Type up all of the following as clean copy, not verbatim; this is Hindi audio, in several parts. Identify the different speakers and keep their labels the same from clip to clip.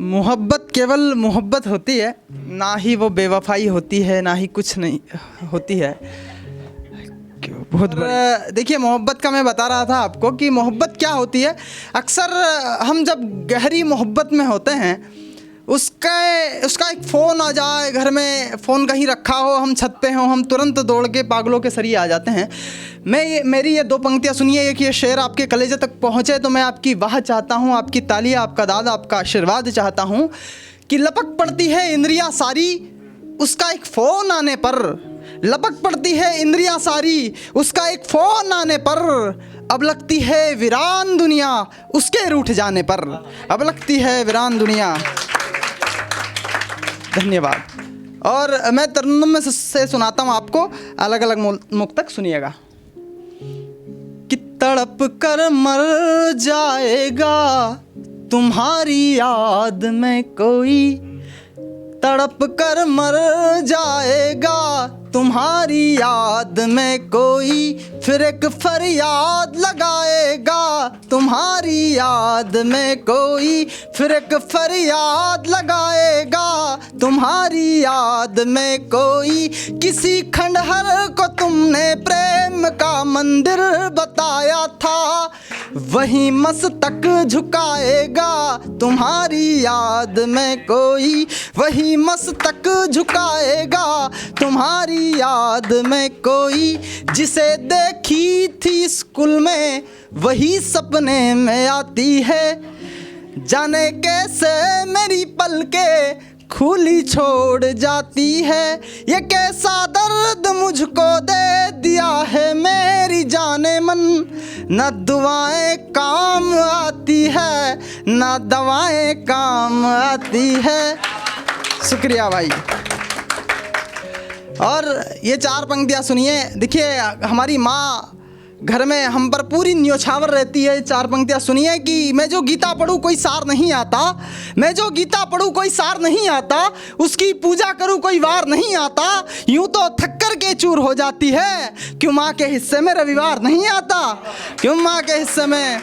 Speaker 1: मोहब्बत केवल मोहब्बत होती है, ना ही वो बेवफाई होती है, ना ही कुछ नहीं होती है। बहुत देखिए, मोहब्बत का मैं बता रहा था आपको कि मोहब्बत क्या होती है। अक्सर हम जब गहरी मोहब्बत में होते हैं, उसका एक फ़ोन आ जाए, घर में फ़ोन कहीं रखा हो, हम छत पे हों, हम तुरंत दौड़ के पागलों के सरिए आ जाते हैं। मेरी ये 2 पंक्तियाँ सुनिए कि ये शेर आपके कलेजे तक पहुँचे तो मैं आपकी वाह चाहता हूँ, आपकी तालियाँ, आपका दाद, आपका आशीर्वाद चाहता हूँ कि लपक पड़ती है इंद्रियाँ सारी उसका एक फ़ोन आने पर, लपक पड़ती है इंद्रियाँ सारी उसका एक फ़ोन आने पर, अब लगती है वीरान दुनिया उसके रूठ जाने पर, अब लगती है वीरान दुनिया। धन्यवाद। और मैं तरन्नुम में से सुनाता हूँ आपको, अलग अलग मुक्तक सुनिएगा। कि तड़प कर मर जाएगा तुम्हारी याद में कोई, तड़प कर मर जाएगा तुम्हारी याद में कोई, फिर एक फरियाद लगाएगा तुम्हारी याद में कोई, फिर एक फरियाद लगाएगा तुम्हारी याद में कोई। किसी खंडहर को तुमने प्रेम का मंदिर बताया था, वही मस्तक झुकाएगा तुम्हारी याद में कोई, वही मस्तक झुकाएगा तुम्हारी याद में कोई। जिसे देखी थी स्कूल में वही सपने में आती है, जाने कैसे मेरी पलकें खुली छोड़ जाती है। ये कैसा दर्द मुझको दे दिया है मेरी जाने मन, न दुआएं काम आती है, न दवाएं काम आती है। शुक्रिया भाई। और ये 4 पंक्तियाँ सुनिए। देखिए, हमारी माँ घर में हम पर पूरी न्योछावर रहती है। 4 पंक्तियाँ सुनिए कि मैं जो गीता पढ़ूँ कोई सार नहीं आता, मैं जो गीता पढ़ूँ कोई सार नहीं आता, उसकी पूजा करूँ कोई वार नहीं आता, यूँ तो थक कर के चूर हो जाती है, क्यों माँ के हिस्से में रविवार नहीं आता, क्यों माँ के हिस्से में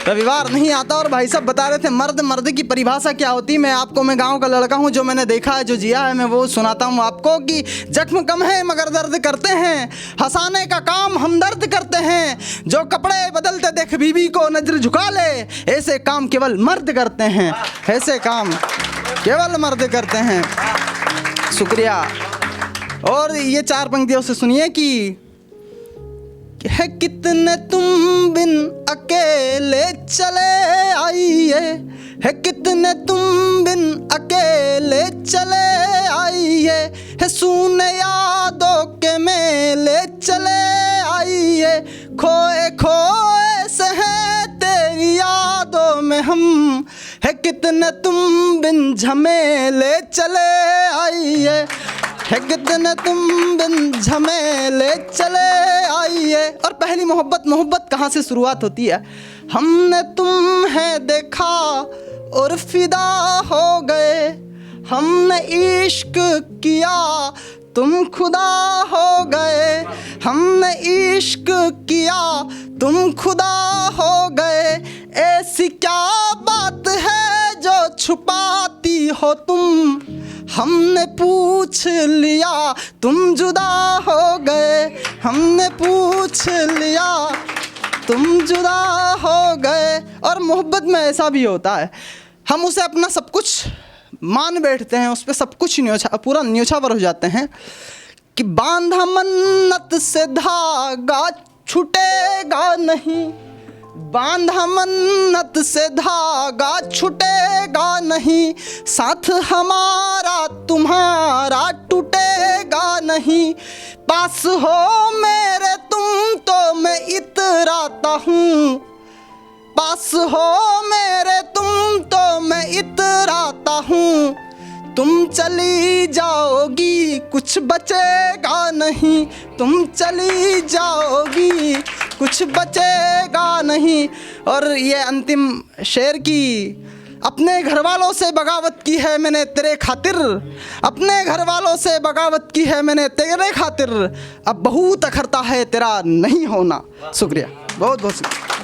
Speaker 1: रविवार नहीं आता। और भाई साहब बता रहे थे मर्द की परिभाषा क्या होती है। मैं गांव का लड़का हूं, जो मैंने देखा है, जो जिया है, मैं वो सुनाता हूं आपको कि जख्म कम है मगर दर्द करते हैं, हंसाने का काम हमदर्द करते हैं, जो कपड़े बदलते देख बीवी को नजर झुका ले, ऐसे काम केवल मर्द करते हैं, ऐसे काम केवल मर्द करते हैं। शुक्रिया। और ये 4 पंक्तियों से सुनिए कि है कितने तुम बिन अकेले चले आइए, है कितने तुम बिन अकेले चले आइए, है सूने यादों के मेले चले आइए, खोए खोए से हैं तेरी यादों में हम, है कितने तुम बिन झमेले चले आइए, है कितने तुम बिन झमेले चले आइए। और पहली मोहब्बत कहाँ से शुरुआत होती है। हमने तुम्हें देखा और फिदा हो गए, हमने इश्क किया तुम खुदा हो गए, हमने इश्क किया तुम खुदा हो गए, ऐसी क्या बात है जो छुपाती हो तुम, हमने पूछ लिया तुम जुदा हो गए, हमने पूछ लिया तुम जुदा हो गए। और मोहब्बत में ऐसा भी होता है, हम उसे अपना सब कुछ मान बैठते हैं, उस पर सब कुछ पूरा न्योछावर हो जाते हैं कि बांधा मन्नत से धागा छूटेगा नहीं, बांधा मन्नत से धागा छूटेगा नहीं, साथ हमारा तुम्हारा टूटेगा नहीं, पास हो मेरे तुम तो मैं इतराता हूँ, पास हो मेरे तुम तो मैं इतराता हूँ, तुम चली जाओगी कुछ बचेगा नहीं, तुम चली जाओगी कुछ बचेगा नहीं। और ये अंतिम शेर की, अपने घर वालों से बगावत की है मैंने तेरे खातिर, अपने घर वालों से बगावत की है मैंने तेरे खातिर, अब बहुत अखरता है तेरा नहीं होना। शुक्रिया, बहुत बहुत शुक्रिया।